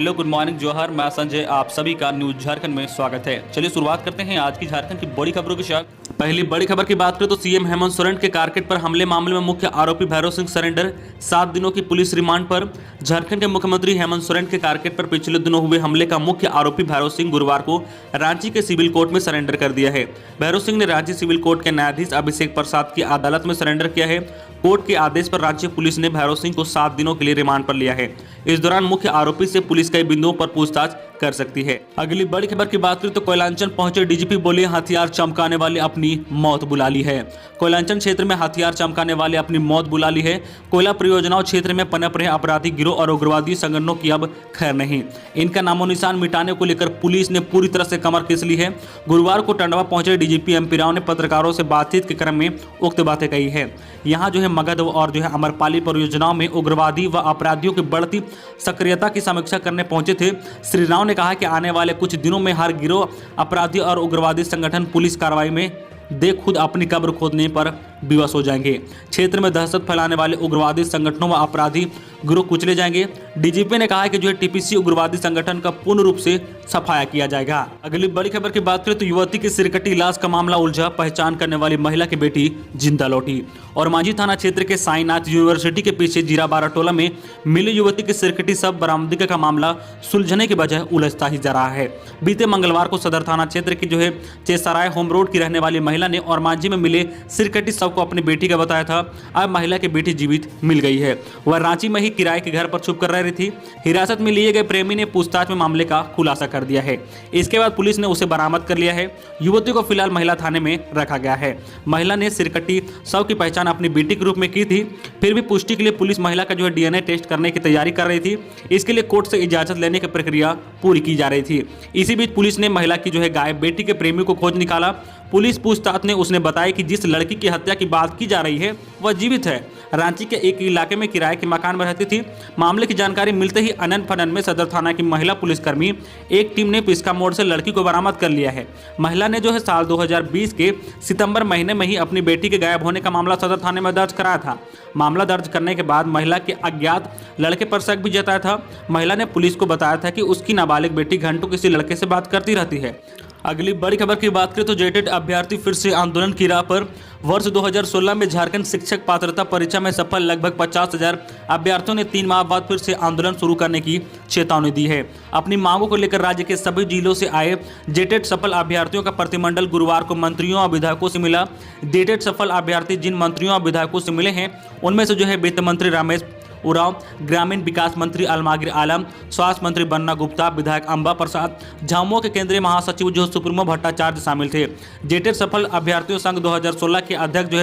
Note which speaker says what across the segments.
Speaker 1: Hello, good morning, जोहर। मैं संजय, आप सभी का न्यूज झारखंड में स्वागत है। चलिए शुरुआत करते हैं आज की झारखंड की बड़ी खबरों के साथ। पहली बड़ी खबर की बात करें तो सीएम हेमंत सोरेन के कारकेट पर हमले मामले में मुख्य आरोपी भैरव सिंह सरेंडर, 7 दिनों की पुलिस रिमांड पर। झारखंड के मुख्यमंत्री हेमंत सोरेन के कारकेट पर पिछले दिनों हुए हमले का मुख्य आरोपी भैरव सिंह गुरुवार को रांची के सिविल कोर्ट में सरेंडर कर दिया है। भैरव सिंह ने रांची सिविल कोर्ट के न्यायाधीश अभिषेक प्रसाद की अदालत में सरेंडर किया है। कोर्ट के आदेश पर रांची पुलिस ने भैरव सिंह को 7 दिनों के लिए रिमांड पर लिया है। इस दौरान मुख्य आरोपी से पुलिस कई बिंदुओं पर पूछताछ कर सकती है। अगली बड़ी खबर की बात करें तो कोयलांचल पहुंचे डीजीपी बोले हथियार चमकाने वाले अपनी मौत बुला ली है। कोयलांचल क्षेत्र में हथियार चमकाने वाले अपनी मौत बुला ली है। कोयला परियोजनाओं क्षेत्र में पनप रहे आपराधिक गिरोह और उग्रवादी संगठनों की अब खैर नहीं। इनका नामो निशान मिटाने को लेकर पुलिस ने पूरी तरह से कमर कस ली है। गुरुवार को टंडवा पहुंचे डीजीपी एमपी राव ने पत्रकारों से बातचीत के क्रम में उक्त बातें कही है। यहाँ मगध और अमरपाली परियोजनाओं में उग्रवादी व अपराधियों की बढ़ती सक्रियता की समीक्षा करने पहुंचे थे। श्री राव ने कहा कि आने वाले कुछ दिनों में हर गिरोह, अपराधी और उग्रवादी संगठन पुलिस कार्रवाई में देख खुद अपनी कब्र खोदने पर विवश हो जाएंगे। क्षेत्र में दहशत फैलाने वाले उग्रवादी संगठनों व अपराधी गिरोह कुचले जाएंगे। डीजीपी ने कहा कि टीपीसी उग्रवादी संगठन का पूर्ण रूप से सफाया किया जाएगा। अगली बड़ी खबर की बात करें तो युवती की सिरकटी इलाज का मामला उलझा, पहचान करने वाली महिला की बेटी जिंदा लौटी। और मांझी थाना क्षेत्र के साईनाथ यूनिवर्सिटी के पीछे जीराबारा टोला में मिली युवती की सिरकटी सब बरामदगी का मामला सुलझने के बजाय उलझता ही जा रहा है। बीते मंगलवार को सदर थाना क्षेत्र की चेसराय होम रोड की रहने वाली महिला ने और मांझी में मिले सिरकटी सब को अपनी बेटी का बताया था। अब महिला की बेटी जीवित मिल गई है। वह रांची में ही किराए के घर पर छुप कर रह रही थी। हिरासत में लिए गए प्रेमी ने पूछताछ में मामले का खुलासा कर दिया है। इसके बाद पुलिस ने उसे बरामद कर लिया है। युवती को फिलहाल महिला थाने में रखा गया है। महिला ने सिरकटी शव की पहचान अपनी बेटी के रूप में की थी। फिर भी पुष्टि के लिए पुलिस महिला का डीएनए टेस्ट करने की तैयारी कर रही थी। इसके लिए कोर्ट से इजाजत लेने की प्रक्रिया पूरी की जा रही थी। इसी बीच पुलिस ने महिला की गायब बेटी के प्रेमी को खोज निकाला। पुलिस पूछताछ ने उसने बताया कि जिस लड़की की हत्या की बात की जा रही है वह जीवित है। रांची के एक इलाके में किराए के मकान में रहती थी। मामले की जानकारी मिलते ही अनन फनन में सदर थाना की महिला पुलिसकर्मी एक टीम ने पिस्का मोड़ से लड़की को बरामद कर लिया है। महिला ने साल 2020 के सितंबर महीने में ही अपनी बेटी के गायब होने का मामला सदर थाने में दर्ज कराया था। मामला दर्ज करने के बाद महिला के अज्ञात लड़के पर शक भी जताया था। महिला ने पुलिस को बताया था कि उसकी नाबालिग बेटी घंटों किसी लड़के से बात करती रहती है। अगली बड़ी खबर की बात करें तो जेटेट अभ्यर्थी फिर से आंदोलन की राह पर। वर्ष 2016 में झारखंड शिक्षक पात्रता परीक्षा में सफल लगभग 50,000 अभ्यर्थियों ने 3 माह बाद फिर से आंदोलन शुरू करने की चेतावनी दी है। अपनी मांगों को लेकर राज्य के सभी जिलों से आए जेटेट सफल अभ्यर्थियों का प्रतिमंडल गुरुवार को मंत्रियों और विधायकों से मिला। जेटेट सफल अभ्यर्थी जिन मंत्रियों और विधायकों से मिले हैं उनमें से वित्त मंत्री रमेश उरांव, ग्रामीण विकास मंत्री अलमागिर आलम, स्वास्थ्य मंत्री बन्ना गुप्ता, विधायक अंबा प्रसाद, झामुमो के केंद्रीय महासचिव सुप्रीमो भट्टाचार्य शामिल थे। जेटेट सफल अभ्यर्थियों संघ 2016 के अध्यक्ष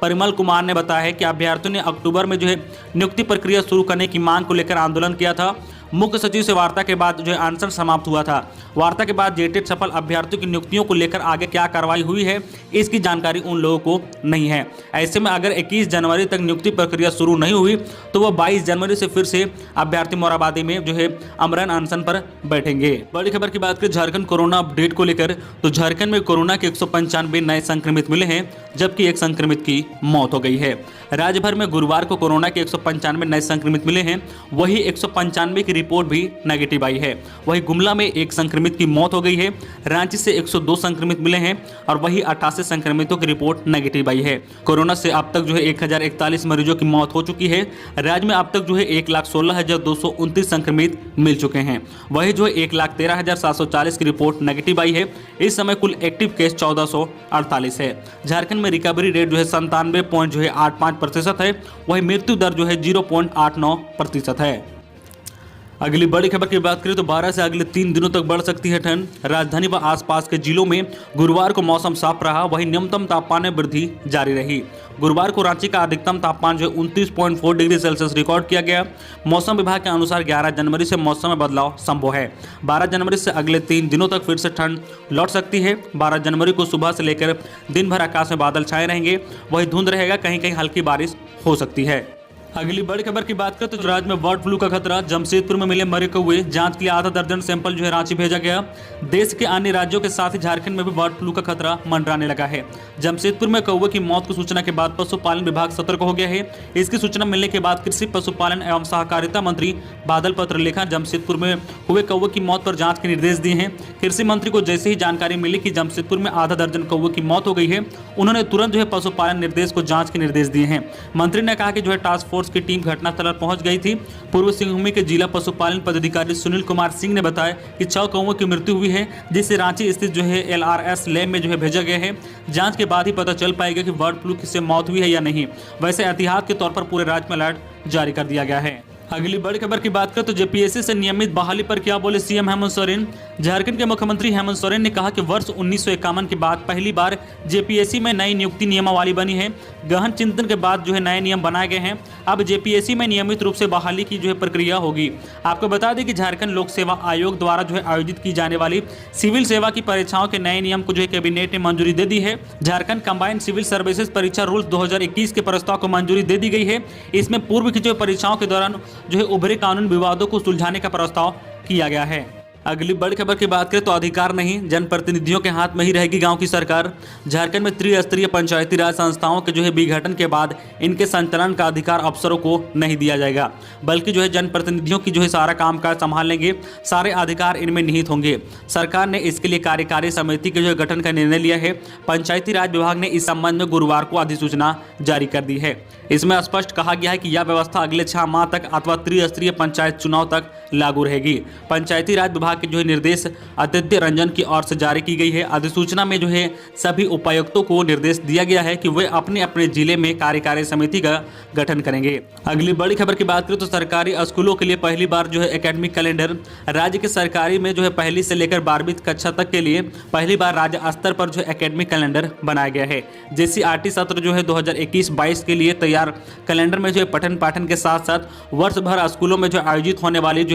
Speaker 1: परिमल कुमार ने बताया है कि अभ्यर्थियों ने अक्टूबर में नियुक्ति प्रक्रिया शुरू करने की मांग को लेकर आंदोलन किया था। मुख्य सचिव से वार्ता के बाद अनशन समाप्त हुआ था। वार्ता के बाद जेटेट सफल अभ्यर्थियों की नियुक्तियों को लेकर आगे क्या कार्रवाई हुई है इसकी जानकारी उन लोगों को नहीं है। ऐसे में अगर 21 जनवरी तक नियुक्ति प्रक्रिया शुरू नहीं हुई तो वह 22 जनवरी से फिर से अभ्यर्थी मोराबादी में अमरन अनशन पर बैठेंगे। बड़ी खबर की बात करें झारखंड कोरोना अपडेट को लेकर तो झारखंड में कोरोना के 195 नए संक्रमित मिले हैं, जबकि एक संक्रमित की मौत हो गई है। राज्य भर में गुरुवार को कोरोना के 195 नए संक्रमित मिले हैं। वही 195 की रिपोर्ट भी नेगेटिव आई है। वही गुमला में एक संक्रमित की मौत हो गई है। रांची से 102 संक्रमित मिले हैं और वही 88 संक्रमितों की रिपोर्ट नेगेटिव आई है। कोरोना से अब तक 1041 मरीजों की मौत हो चुकी है। राज्य में अब तक 1,16,229 संक्रमित मिल चुके हैं। वही 1,13,740 की रिपोर्ट नेगेटिव आई है। इस समय कुल एक्टिव केस 1448 है। झारखंड में रिकवरी रेट 97.85% है। वही मृत्यु दर 0.89% है। अगली बड़ी खबर की बात करें तो 12 से अगले 3 दिनों तक बढ़ सकती है ठंड। राजधानी व आसपास के जिलों में गुरुवार को मौसम साफ रहा। वहीं न्यूनतम तापमान में वृद्धि जारी रही। गुरुवार को रांची का अधिकतम तापमान 29.4 डिग्री सेल्सियस रिकॉर्ड किया गया। मौसम विभाग के अनुसार 11 जनवरी से मौसम में बदलाव संभव है। 12 जनवरी से अगले 3 दिनों तक फिर से ठंड लौट सकती है। 12 जनवरी को सुबह से लेकर दिन भर आकाश में बादल छाए रहेंगे। वहीं धुंध रहेगा, कहीं कहीं हल्की बारिश हो सकती है। अगली बड़ी खबर की बात करें तो राज्य में बर्ड फ्लू का खतरा। जमशेदपुर में मिले मरे कौवे, जांच के लिए आधा दर्जन सैंपल रांची भेजा गया। देश के अन्य राज्यों के साथ ही झारखंड में भी बर्ड फ्लू का खतरा मंडराने लगा है। जमशेदपुर में कौवे की मौत की सूचना के बाद पशुपालन विभाग सतर्क हो गया है। इसकी सूचना मिलने के बाद कृषि पशुपालन एवं सहकारिता मंत्री बादल पत्रलेखा जमशेदपुर में हुए कौवे की मौत पर जाँच के निर्देश दिए हैं। कृषि मंत्री को जैसे ही जानकारी मिली कि जमशेदपुर में आधा दर्जन कौवे की मौत हो गई है, उन्होंने तुरंत पशुपालन निर्देश को जाँच के निर्देश दिए हैं। मंत्री ने कहा कि टास्क फोर्स की टीम घटनास्थल पर पहुंच गई थी। पूर्व सिंहभूमि के जिला पशुपालन पदाधिकारी सुनील कुमार सिंह ने बताया कि 6 कौवों की मृत्यु हुई है, जिसे रांची स्थित LRS लैब में भेजा गया है। जांच के बाद ही पता चल पाएगा कि बर्ड फ्लू से मौत हुई है या नहीं। वैसे एहतियात के तौर पर पूरे राज्य में अलर्ट जारी कर दिया गया है। अगली बड़ी खबर की बात करें तो जेपीएससी से नियमित बहाली पर क्या बोले सीएम हेमंत सोरेन। झारखंड के मुख्यमंत्री हेमंत सोरेन ने कहा कि वर्ष 1951 के बाद पहली बार जेपीएससी में नई नियुक्ति नियमावली बनी है। गहन चिंतन के बाद नए नियम बनाए गए हैं। अब जेपीएससी में नियमित रूप से बहाली की प्रक्रिया होगी। आपको बता दें कि झारखंड लोक सेवा आयोग द्वारा आयोजित की जाने वाली सिविल सेवा की परीक्षाओं के नए नियम को कैबिनेट ने मंजूरी दे दी है। झारखंड कंबाइंड सिविल सर्विसेज परीक्षा रूल्स 2021 के प्रस्ताव को मंजूरी दे दी गई है। इसमें पूर्व की परीक्षाओं के दौरान उभरे कानून विवादों को सुलझाने का प्रस्ताव किया गया है। अगली बड़ी खबर की बात करें तो अधिकार नहीं, जनप्रतिनिधियों के हाथ में ही रहेगी गांव की सरकार। झारखंड में त्रिस्तरीय पंचायती राज संस्थाओं के विघटन के बाद इनके संचालन का अधिकार अफसरों को नहीं दिया जाएगा, बल्कि जनप्रतिनिधियों की सारा कामकाज संभाल लेंगे। सारे अधिकार इनमें निहित होंगे। सरकार ने इसके लिए कार्यकारी समिति के गठन का निर्णय लिया है। पंचायती राज विभाग ने इस संबंध में गुरुवार को अधिसूचना जारी कर दी है। इसमें स्पष्ट कहा गया है कि यह व्यवस्था अगले 6 माह तक अथवा त्रिस्तरीय पंचायत चुनाव तक लागू रहेगी। पंचायती राज विभाग के निर्देश आदित्य रंजन की ओर से जारी की गई है। अधिसूचना में सभी उपायुक्तों को निर्देश दिया गया है कि वे अपने अपने जिले में कार्यकारी समिति का गठन करेंगे। अगली बड़ी खबर की बात करें तो सरकारी स्कूलों के लिए पहली बार एकेडमिक कैलेंडर। राज्य के सरकारी में पहली से लेकर 12वीं कक्षा तक के लिए पहली बार राज्य स्तर पर एकेडमिक कैलेंडर बनाया गया है। जेसीईआरटी सत्र 2021-22 के लिए तैयार कैलेंडर में पठन पाठन के साथ साथ वर्ष भर स्कूलों में आयोजित होने वाली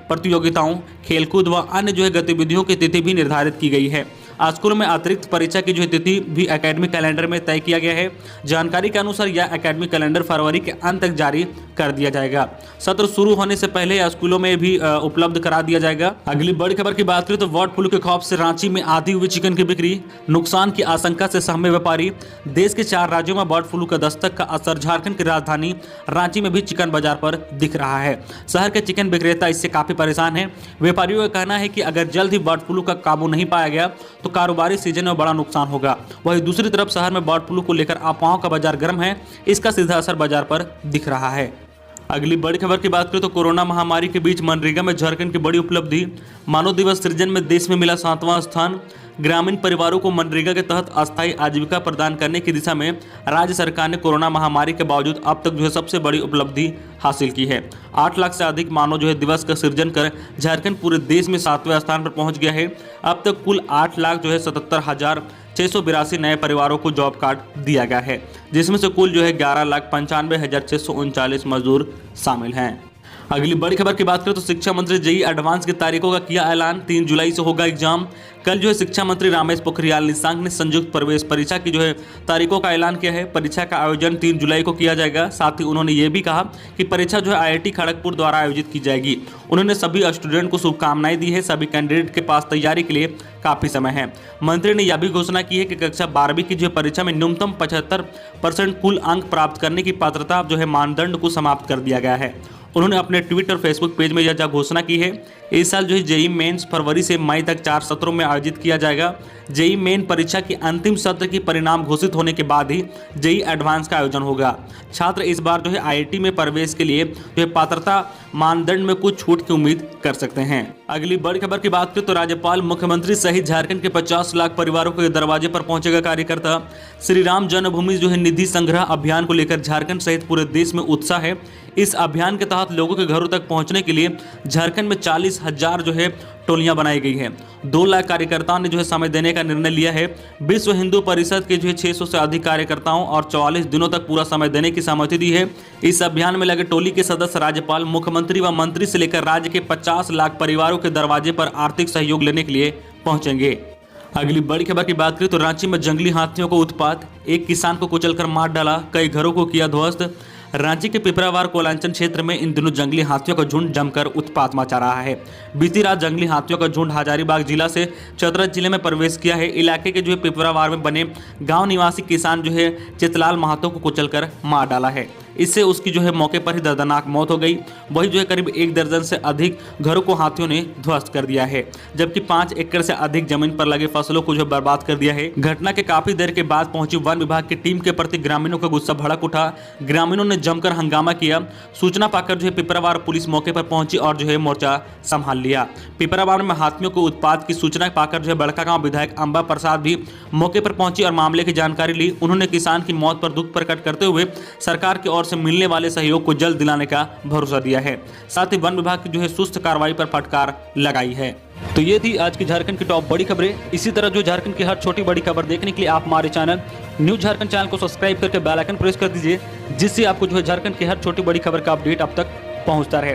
Speaker 1: प्रतियोगिताओं, खेलकूद व अन्य गतिविधियों की तिथि भी निर्धारित की गई है। स्कूलों में अतिरिक्त परीक्षा की तिथि भी एकेडमिक कैलेंडर में तय किया गया है। जानकारी के अनुसार यह एकेडमिक कैलेंडर फरवरी के अंत तक जारी कर दिया जाएगा। सत्र शुरू होने से पहले स्कूलों में भी उपलब्ध करा दिया जाएगा। अगली बड़ी खबर की बात करें तो बर्ड फ्लू के खौफ से रांची में आधी हुई चिकन की बिक्री, नुकसान की आशंका से सहमे व्यापारी। देश के 4 राज्यों में बर्ड फ्लू का दस्तक का असर झारखंड की राजधानी रांची में भी चिकन बाजार पर दिख रहा है। शहर के चिकन विक्रेता इससे काफी परेशान हैं। व्यापारियों का कहना है कि अगर जल्द ही बर्ड फ्लू का काबू नहीं पाया गया तो कारोबारी सीजन में बड़ा नुकसान होगा। वहीं दूसरी तरफ शहर में बर्ड फ्लू को लेकर अफवाहों का बाजार गर्म है। इसका सीधा असर बाजार पर दिख रहा है। अगली बड़ी खबर की बात करें तो कोरोना महामारी के बीच मनरेगा में झारखंड की बड़ी उपलब्धि। मानव दिवस सृजन में देश में मिला 7वां स्थान। ग्रामीण परिवारों को मनरेगा के तहत अस्थायी आजीविका प्रदान करने की दिशा में राज्य सरकार ने कोरोना महामारी के बावजूद अब तक सबसे बड़ी उपलब्धि हासिल की है। 8 लाख से अधिक मानव दिवस का सृजन कर झारखंड पूरे देश में 7वें स्थान पर पहुंच गया है। अब तक कुल 8,77,682 नए परिवारों को जॉब कार्ड दिया गया है, जिसमें से कुल 11,95,639 मजदूर शामिल हैं। अगली बड़ी खबर की बात करें तो शिक्षा मंत्री जेईई एडवांस की तारीखों का किया ऐलान। 3 जुलाई से होगा एग्जाम। कल शिक्षा मंत्री रमेश पोखरियाल निशंक ने संयुक्त प्रवेश परीक्षा की तारीखों का ऐलान किया है। परीक्षा का आयोजन 3 जुलाई को किया जाएगा। साथ ही उन्होंने ये भी कहा कि परीक्षा IIT खड़गपुर द्वारा आयोजित की जाएगी। उन्होंने सभी स्टूडेंट को शुभकामनाएं दी है। सभी कैंडिडेट के पास तैयारी के लिए काफी समय है। मंत्री ने यह भी घोषणा की है कि कक्षा 12वीं की परीक्षा में न्यूनतम 75% कुल अंक प्राप्त करने की पात्रता मानदंड को समाप्त कर दिया गया है। उन्होंने अपने ट्वीट और फेसबुक पेज में यह घोषणा की है। इस साल जेईई मेंस फरवरी से मई तक 4 सत्रों में आयोजित किया जाएगा। जेईई मेन परीक्षा की अंतिम सत्र की परिणाम घोषित होने के बाद ही जेईई एडवांस का आयोजन होगा। छात्र इस बार IIT में प्रवेश के लिए पात्रता मानदंड में कुछ छूट की उम्मीद कर सकते हैं। अगली बड़ी खबर की बात करें तो राज्यपाल, मुख्यमंत्री सहित झारखंड के 50 लाख परिवारों के दरवाजे पर पहुंचेगा कार्यकर्ता। श्री राम जन्मभूमि निधि संग्रह अभियान को लेकर झारखंड सहित पूरे देश में उत्साह है। इस अभियान के तहत लोगों के घरों तक पहुंचने के लिए झारखंड में 40,000 टोलियां बनाई गई हैं। 2 लाख कार्यकर्ताओं ने समय देने का निर्णय लिया है। विश्व हिंदू परिषद के 600 से अधिक कार्यकर्ताओं और 44 दिनों तक पूरा समय देने की सहमति दी है। इस अभियान में लगे टोली के सदस्य राज्यपाल, मुख्यमंत्री व मंत्री से लेकर राज्य के 50 लाख परिवारों के दरवाजे पर आर्थिक सहयोग लेने के लिए पहुंचेंगे। अगली बड़ी खबर की बात करें तो रांची में जंगली हाथियों को उत्पात, एक किसान को कुचलकर मार डाला, कई घरों को किया ध्वस्त। रांची के पिपरावार कोलांचल क्षेत्र में इन दिनों जंगली हाथियों का झुंड जमकर उत्पात मचा रहा है। बीती रात जंगली हाथियों का झुंड हजारीबाग जिला से चतरा जिले में प्रवेश किया है। इलाके के जो है पिपरावार में बने गांव निवासी किसान जो है चितलाल महातो को कुचलकर मार डाला है। इससे उसकी जो है मौके पर ही दर्दनाक मौत हो गई। वही जो है करीब 1 दर्जन से अधिक घरों को हाथियों ने ध्वस्त कर दिया है, जबकि 5 एकड़ से अधिक जमीन पर लगे फसलों को जो बर्बाद कर दिया है। घटना के काफी देर के बाद पहुंची वन विभाग की टीम के प्रति ग्रामीणों का गुस्सा भड़क उठा। ग्रामीणों ने जमकर हंगामा किया। सूचना पाकर जो है पिपरावार पुलिस मौके पर पहुंची और जो है मोर्चा संभाल लिया। पिपरावार में हाथियों के उत्पात की सूचना पाकर जो है बड़कागांव विधायक अंबा प्रसाद भी मौके पर पहुंची और मामले की जानकारी ली। उन्होंने किसान की मौत पर दुख प्रकट करते हुए सरकार की ओर से मिलने वाले सहयोग को जल्द दिलाने का भरोसा दिया है। साथ ही वन विभाग की जो है सुस्त कार्रवाई पर फटकार लगाई है। तो ये थी आज की झारखंड की टॉप बड़ी खबरें। इसी तरह जो झारखंड की हर छोटी बड़ी खबर देखने के लिए आप हमारे चैनल न्यूज झारखंड चैनल को सब्सक्राइब करके बेल आइकन प्रेस कर दीजिए, जिससे आपको जो है झारखंड की हर छोटी बड़ी खबर का अपडेट अब तक पहुंचता रहे।